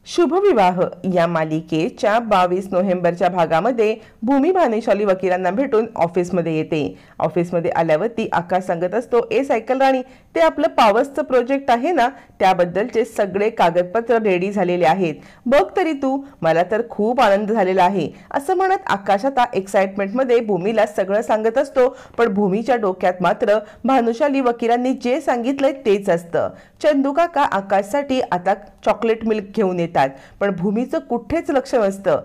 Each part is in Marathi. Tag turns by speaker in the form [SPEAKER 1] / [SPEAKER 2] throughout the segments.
[SPEAKER 1] शुभविवाह या मालिकेच्या 22 नोव्हेंबरच्या भागामध्ये भूमी भानुशाली वकिलांना भेटून ऑफिसमध्ये येते। ऑफिसमध्ये आल्यावर ती आकाश सांगत असतो, ए सायकल राणी, ते आपलं पावसचं प्रोजेक्ट आहे ना, त्याबद्दलचे सगळे कागदपत्र रेडी झालेले आहेत, बघ तरी तू, मला तर खूप आनंद झालेला आहे असं म्हणत आकाश आता एक्साइटमेंटमध्ये भूमीला सगळं सांगत असतो। पण भूमीच्या डोक्यात मात्र भानुशाली वकिलांनी जे सांगितलंय तेच असतं। चंदू काका आकाशसाठी आता चॉकलेट मिल्क घेऊन येतात, पण भूमीचं कुठेच लक्ष नसतं।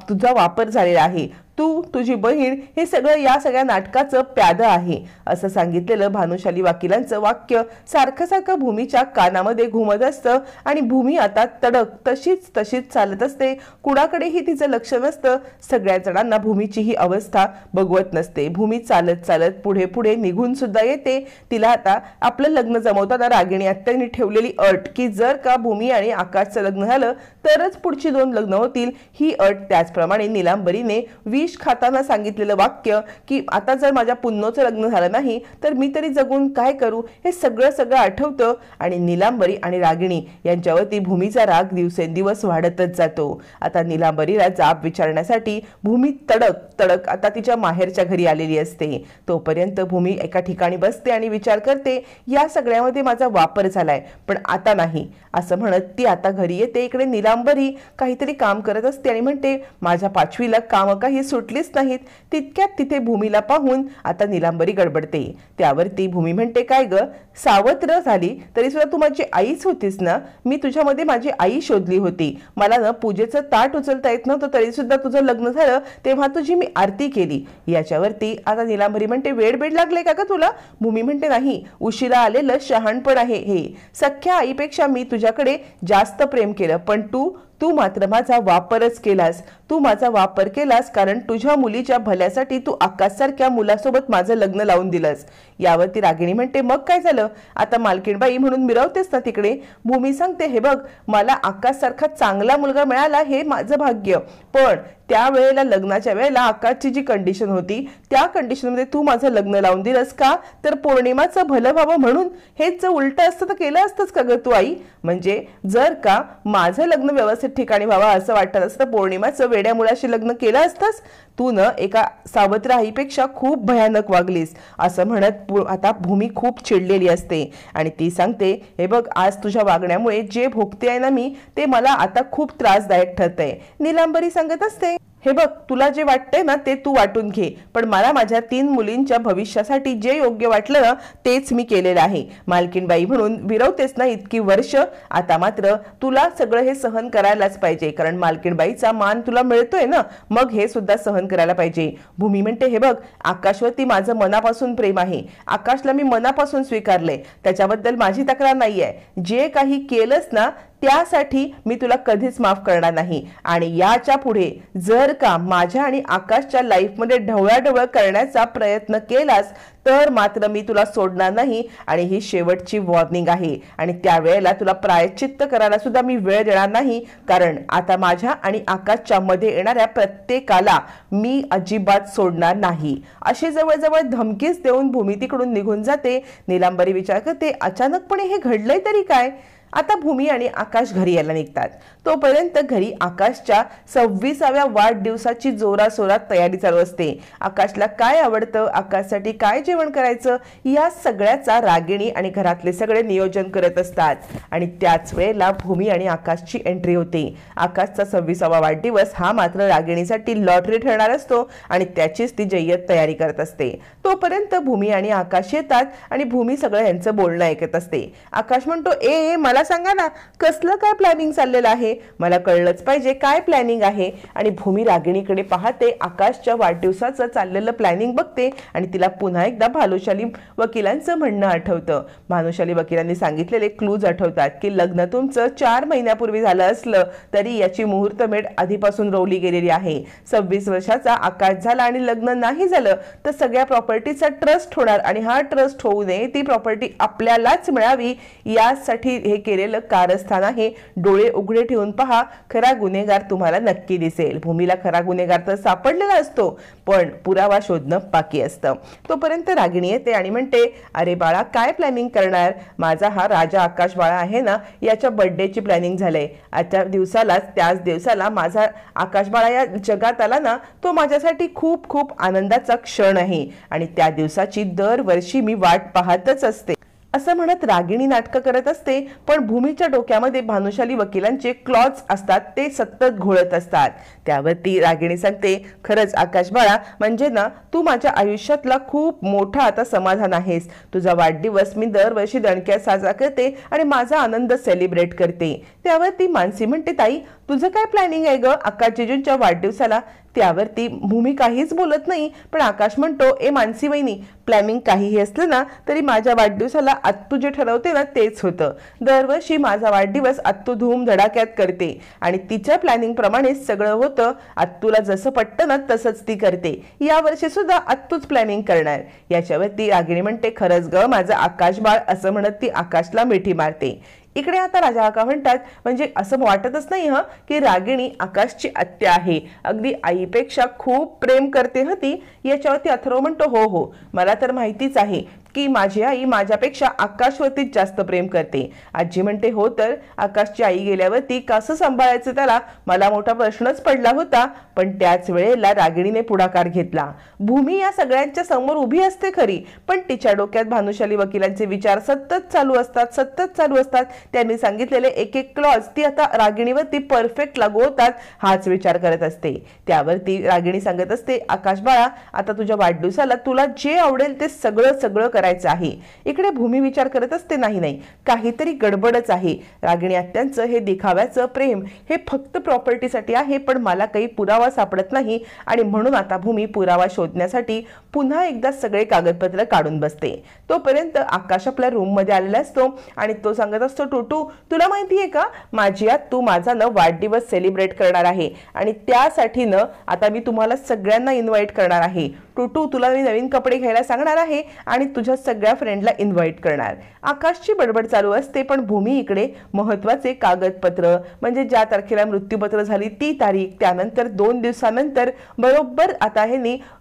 [SPEAKER 1] तुझा वापर झालेला आहे, तू तुझी बहीण हे सगळं या सगळ्या नाटकाचं प्यादं आहे असं सांगितलेलं भानुशाली वकिलांचं वाक्य सारखं सारखं भूमीच्या कानामध्ये घुमत असतं आणि भूमी आता तडक तशीच चालत असते। कुणाकडेही तिचं लक्ष नसतं। सगळ्या जणांना भूमीची ही अवस्था बघवत नसते। भूमी चालत चालत पुढे पुढे निघून सुद्धा येते। तिला आता आपलं लग्न जमवताना रागिणी आत्यांनी ठेवलेली अट की जर का भूमी आणि आकाशचं लग्न झालं तरच पुढची 2 लग्न होतील, ही अट त्याचप्रमाणे नीलांबरीने विष खाताना सांगितलेलं वाक्य की आता जर माझ्या पुन्नोचं लग्न झालं नाही तर मी तरी जगून काय करू, हे सगळं आठवतं आणि नीलांबरी आणि रागिणी यांच्यावरती भूमीचा राग दिवसेंदिवस वाढतच जातो। आता नीलांबरीला जाब विचारण्यासाठी भूमी तडक आता तिच्या माहेरच्या घरी आलेली असते। तोपर्यंत भूमी एका ठिकाणी बसते आणि विचार करते, या सगळ्यामध्ये माझा वापर झालाय पण आता नाही असं म्हणत ती आता घरी येते। इकडे नीलांबरी काहीतरी काम करत असते आणि म्हणते, माझ्या पाचवीला काम काही सुटलीच नाहीत। तितक्यात तिथे भूमीला पाहून आता नीलांबरी गडबडते। त्यावरती भूमी म्हणते, काय ग, सावत्र झाली तरी सुद्धा तू माझी आईच होतीस ना, मी तुझ्यामध्ये माझी आई शोधली होती, मला ना पूजेचं ताट उचलता येत नव्हतं तरी सुद्धा तुझं लग्न झालं तेव्हा तुझी मी आरती केली। याच्यावरती आता नीलांबरी म्हणते, वेड लागले का तुला? भूमी म्हणते, नाही, उशिरा आलेलं शहाणपण आहे हे, सख्या आईपेक्षा मी तुझ्याकडे जास्त प्रेम केलं पण तू मात्र माझा वापरच केलास। तू माझा वापर केलास कारण तुझ्या मुलीच्या भल्यासाठी तू आकाशसारख्या मुलासोबत माझं लग्न लावून दिलंस। यावरती रागिणी म्हणते, मग काय झालं, आता मालकीणबाई म्हणून मिरवतेस ना तिकडे? भूमी सांगते, हे बघ, मला आकाशसारखा चांगला मुलगा मिळाला हे माझं भाग्य, पण त्यावेळेला लग्नाच्या वेळेला आकाशची जी कंडिशन होती त्या कंडिशनमध्ये तू माझं लग्न लावून दिलंस का, तर पौर्णिमाचं भलं व्हावं म्हणून। हेच जर उलटं असतं तर केलं असतंस का ग तू आई? म्हणजे जर का माझं लग्न व्यवस्थित ठिकाणी व्हावं असं वाटत असतं पौर्णिमाचं वेड्या मुलाशी लग्न केलं असतंस, तू न एका सावत्र आईपेक्षा खूप भयानक वागलीस असं म्हणत आता भूमी खूप चिडलेली असते आणि ती सांगते, हे बघ, आज तुझ्या वागण्यामुळे जे भोगते आहे ना मी, ते मला आता खूप त्रासदायक ठरतंय। नीलांबरी सांगत असते, हे बघ, तुला जे वाटतंय ना ते तू वाटून घे, पण मला माझ्या 3 मुलींच्या भविष्यासाठी जे योग्य वाटलं ना तेच मी केलेलं आहे। मालकीणबाई म्हणून विरवतेस ना इतकी वर्ष, आता मात्र तुला सगळं हे सहन करायलाच पाहिजे, कारण मालकीणबाईचा मान तुला मिळतोय ना, मग हे सुद्धा सहन करायला पाहिजे। भूमी म्हणते, हे बघ, आकाशवरती माझं मनापासून प्रेम आहे, आकाशला मी मनापासून स्वीकारले, त्याच्याबद्दल माझी तक्रार नाहीये। जे काही केलंस ना त्यासाठी मी तुला कधीच माफ करणार नाही आणि याच्या पुढे जर का माझ्या आणि आकाशच्या लाईफमध्ये ढवळाढवळ करण्याचा प्रयत्न केलास तर मात्र मी तुला सोडणार नाही आणि ही शेवटची वॉर्निंग आहे आणि त्यावेळेला तुला प्रायश्चित्त करायला सुद्धा मी वेळ देणार नाही, कारण आता माझ्या आणि आकाशच्या मध्ये येणाऱ्या प्रत्येकाला मी अजिबात सोडणार नाही। अशी जवळजवळ धमकीच देऊन भूमी तिकडून निघून जाते। नीलांबरी विचार करते, अचानकपणे हे घडलंय तरी काय? आता भूमी आणि आकाश घरी यायला निघतात। तोपर्यंत घरी आकाशच्या 26व्या वाढदिवसाची जोराशोरात तयारी चालू असते। आकाशला काय आवडतं, आकाशसाठी काय जेवण करायचं, या सगळ्याचा रागिणी आणि घरातले सगळे नियोजन करत असतात आणि त्याच वेळेला भूमी आणि आकाशची एंट्री होते। आकाशचा 26वा वाढदिवस हा मात्र रागिणीसाठी लॉटरी ठरणार असतो आणि त्याचीच ती जय्यत तयारी करत असते। तोपर्यंत भूमी आणि आकाश येतात आणि भूमी सगळं यांचं बोलणं ऐकत असते। आकाश म्हणतो, ए मला सांगा ना, कसलं काय प्लॅनिंग चाललेलं आहे, मला कळलंच पाहिजे काय प्लॅनिंग आहे। आणि भूमी रागिणीकडे पाहते, आकाशच्या वाढदिवसाचं चाललेलं प्लॅनिंग बघते आणि तिला पुन्हा एकदा भानुशाली वकिलांचं म्हणणं आठवतं। भानुशाली वकिलांनी सांगितलेले क्लूज आठवतात की लग्न तुमचं 4 महिन्यापूर्वी झालं असलं तरी याची मुहूर्तमेढ आधीपासून रोवली गेलेली आहे। 26 वर्षाचा आकाश झाला आणि लग्न नाही झालं तर सगळ्या प्रॉपर्टीचा ट्रस्ट होणार आणि हा ट्रस्ट होऊ नये, ती प्रॉपर्टी आपल्यालाच मिळावी यासाठी हे केलेलं कारस्थान आहे, डोळे उघडे ठेवून पहा, खरा गुन्हेगार तुम्हाला नक्की दिसेल. भूमीला खरा गुन्हेगार तर सापडलेला असतो, पण पुरावा शोधणं बाकी असतं. तोपर्यंत रागिणी येते आणि म्हणते, अरे बाळा, काय प्लॅनिंग करणार? माझा हा राजा आकाश बाळा आहे ना, याच्या बर्थडेची प्लॅनिंग झालंय. आजच्या दिवसालाच, त्याच दिवसाला माझा आकाश बाळा या जगात आला ना, तो माझ्यासाठी खूप खूप आनंदाचा क्षण आहे आणि त्या दिवसाची दरवर्षी मी वाट पाहतच असते. असं म्हणत रागिणी नाटकं करत असते, पण भूमीच्या डोक्यामध्ये भानुशाली वकिलांचे क्लॉज असतात, ते सतत घोळत असतात. त्यावरती रागिणी सांगते, खरंच आकाश बाळा, म्हणजे ना तू माझ्या आयुष्यातला खूप मोठा आता समाधान आहेस. तुझा वाढदिवस मी दरवर्षी दणक्यात साजरा करते आणि माझा आनंद सेलिब्रेट करते. त्यावरती मानसी म्हणते, ताई, तुझं काय प्लॅनिंग आहे ग आकाश जिजूंच्या वाढदिवसाला? त्यावरती भूमी काहीच बोलत नाही, पण आकाश म्हणतो, ए मानसी वहिनी, प्लॅनिंग काहीही असलं ना तरी माझ्या वाढदिवसाला आत्तू जे ठरवते ना तेच होतं. दरवर्षी माझा वाढदिवस आत्तू धूम धडाक्यात करते आणि तिच्या प्लॅनिंग प्रमाणेच सगळं होतं. आत्तूला जसं पटतं ना तसंच ती करते. यावर्षी सुद्धा आत्तूच प्लॅनिंग करणार. याच्यावरती रागिणी म्हणते, खरंच ग माझं आकाश बाळ, असं म्हणत ती आकाशला मिठी मारते. इकडे आता राजा काका म्हणतात, म्हणजे असं वाटतच नाही की रागिणी आकाशची आत्या आहे, अगदी आईपेक्षा खूप प्रेम करते ती. याच्यावरती अथर्व म्हणतो, हो हो, मला तर माहितीच आहे की माझी आई माझ्यापेक्षा आकाशवरतीच जास्त प्रेम करते. आजी म्हणते, हो तर आकाशची आई गेल्यावरती कसं सांभाळायचं त्याला, मला मोठा प्रश्नच पडला होता. पण त्याच वेळेला रागिणीने पुढाकार घेतला. भूमी या सगळ्यांच्या समोर उभी असते खरी, पण तिच्या डोक्यात भानुशाली वकिलांचे विचार सतत चालू असतात. त्यांनी सांगितलेले एक एक क्लॉज ती आता रागिणीवरती परफेक्ट लागू होतात, हाच विचार करत असते. त्यावरती रागिणी सांगत असते, आकाश बाळा, आता तुझ्या वाढदिवसाला तुला जे आवडेल ते सगळं करायचं आहे. इकडे भूमी विचार करत असते, नाही, काहीतरी गडबडच आहे. रागिणी आत्यांचं हे दिखाव्याचं प्रेम हे फक्त प्रॉपर्टीसाठी आहे, पण मला काही पुरावा सापडत नाही आणि म्हणून आता भूमी पुरावा शोधण्यासाठी पुन्हा एकदा सगळे कागदपत्र काढून बसते. तोपर्यंत आकाश आपल्या रूम मध्ये आलेला असतो आणि तो सांगत असतो, टूटू, तुला माहितीये का, माझी आत तू माझा वाढदिवस सेलिब्रेट करणार आहे आणि त्यासाठी आता मी तुम्हाला सगळ्यांना इन्व्हाइट करणार आहे. टूटू, तुला मी नवीन कपडे घ्यायला सांगणार आहे आणि तुझ्या सगळ्या फ्रेंडला इन्व्हाइट करणार. आकाशची बडबड चालू असते, पण भूमी इकडे महत्वाचे कागदपत्र, म्हणजे ज्या तारखेला मृत्यूपत्र झाली ती तारीख, त्यानंतर 2 दिवसानंतर बरोबर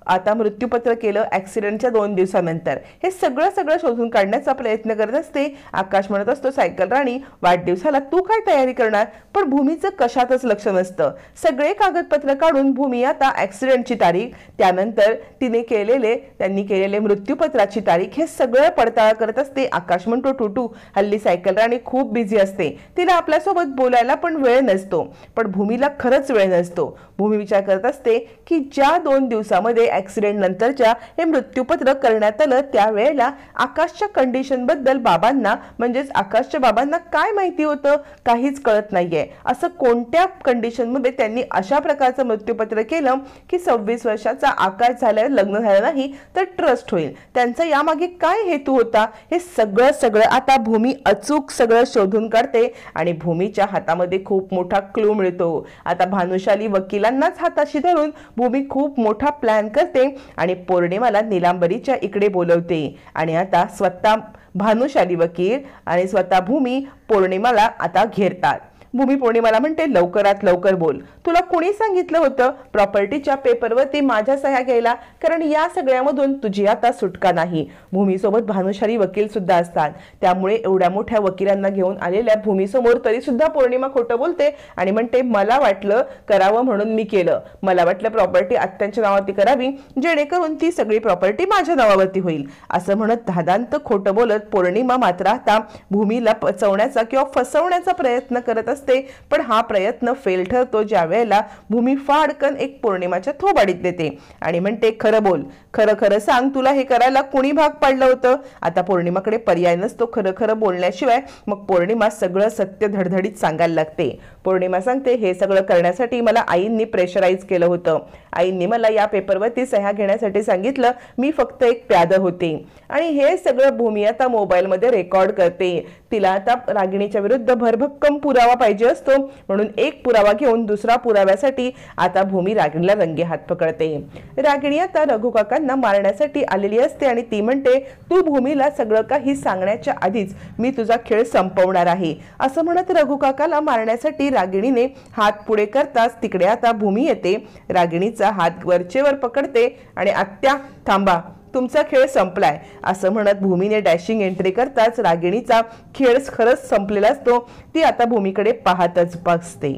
[SPEAKER 1] आता मृत्यूपत्र केलं ऍक्सिडेंटच्या 2 दिवसानंतर, हे सगळं शोधून काढण्याचा प्रयत्न करत असते. आकाश म्हणत असतो, सायकल राणी, वाढदिवसाला तू काय तयारी करणार? पण भूमीचं कशातच लक्ष नसतं. सगळे कागदपत्र काढून भूमी आता ऍक्सिडेंटची तारीख, त्यानंतर त्यांनी केलेले मृत्यूपत्राची तारीख, हे सगळं पडताळा करत असते. आकाश म्हणतो, टूटू, हल्ली सायकल राणी खूप बिझी असते, तिला आपल्यासोबत बोलायला पण वेळ नसतो. पण भूमीला खरंच वेळ नसतो. भूमी विचार करत असते की ज्या 2 दिवसामध्ये ऍक्सिडेंट नंतरच्या हे मृत्यूपत्र करण्यात आलं, त्यावेळेला आकाशच्या कंडिशन बद्दल बाबांना, म्हणजेच आकाशच्या बाबांना काय माहिती होतं, काहीच कळत नाहीये. असं कोणत्या कंडिशन मध्ये त्यांनी अशा प्रकारचं मृत्यूपत्र केलं की 26 वर्षाचा आकाश झाल्यावर लग्न झालं नाही तर ट्रस्ट होईल, त्यांचा यामागे काय हेतू होता, हे सगळं आता भूमी अचूक सगळं शोधून काढते आणि भूमीच्या हातामध्ये खूप मोठा क्लू मिळतो. आता भानुशाली वकिलांनाच हाताशी धरून भूमी खूप मोठा प्लॅन करते आणि पौर्णिमाला निलांबरीच्या इकडे बोलवते आणि आता स्वतः भानुशाली वकील आणि स्वतः भूमी पौर्णिमाला आता घेरतात. भूमी पौर्णिमाला म्हणते, लवकरात लवकर बोल, तुला कोणी सांगितलं होतं प्रॉपर्टीच्या पेपरवरती माझ्या सह्या घ्यायला? कारण या सगळ्यामधून तुझी आता सुटका नाही. भूमीसोबत भानुशाली वकील सुद्धा असतात, त्यामुळे एवढ्या मोठ्या वकिलांना घेऊन आलेल्या भूमीसमोर तरी सुद्धा पौर्णिमा खोटं बोलते आणि म्हणते, मला वाटलं करावं म्हणून मी केलं, मला वाटलं प्रॉपर्टी आत्यांच्या नावावरती करावी जेणेकरून ती सगळी प्रॉपर्टी माझ्या नावावरती होईल. असं म्हणत धादांत खोटं बोलत पौर्णिमा मात्र आता भूमीला पचवण्याचा किंवा फसवण्याचा प्रयत्न करत असते. पण हा प्रयत्न फेल ठरतो ज्या वेळेला भूमी फाडकन एक पौर्णिमाच्या थोबाडीत देते आणि म्हणते, खरं बोल, खरं सांग, तुला हे करायला कोणी भाग पाडलं होतं? आता पौर्णिमाकडे पर्याय नसतो खरं बोलण्याशिवाय. मग पौर्णिमा सगळं सत्य धडधडीत सांगायला लागते. पौर्णिमा सांगते, हे सगळं करण्यासाठी मला आईंनी प्रेशराईज केलं होतं. आईंनी मला या पेपरवरती सह्या घेण्यासाठी सांगितलं, मी फक्त एक प्याद होते आणि हे सगळं भूमी आता मोबाईलमध्ये रेकॉर्ड करते. तिला आता रागिणीच्या विरुद्ध भरभक्कम पुरावा पाहिजे असतो, म्हणून एक पुरावा घेऊन दुसरा पुराव्यासाठी आता भूमी रागिणीला रंगेहात पकडते। रागिणी आता रघु काकांना मारण्यासाठी आलेली असते आणि ती म्हणते, तू भूमीला सगळं काही सांगण्याच्या आधीच मी तुझा खेळ संपवणार आहे, असं म्हणत रघु काकाला मारण्यासाठी रागिणीने हात पुढे करताच तिकडे आता भूमी येते, रागिणीचा हात वरचेवर पकडते आणि आत्या थांबा, तुमचा खेळ संपलाय असं म्हणत भूमीने डॅशिंग एंट्री करताच रागिणीचा खेळ खरंच संपलेला असतो। ती आता भूमीकडे पाहतच बसते।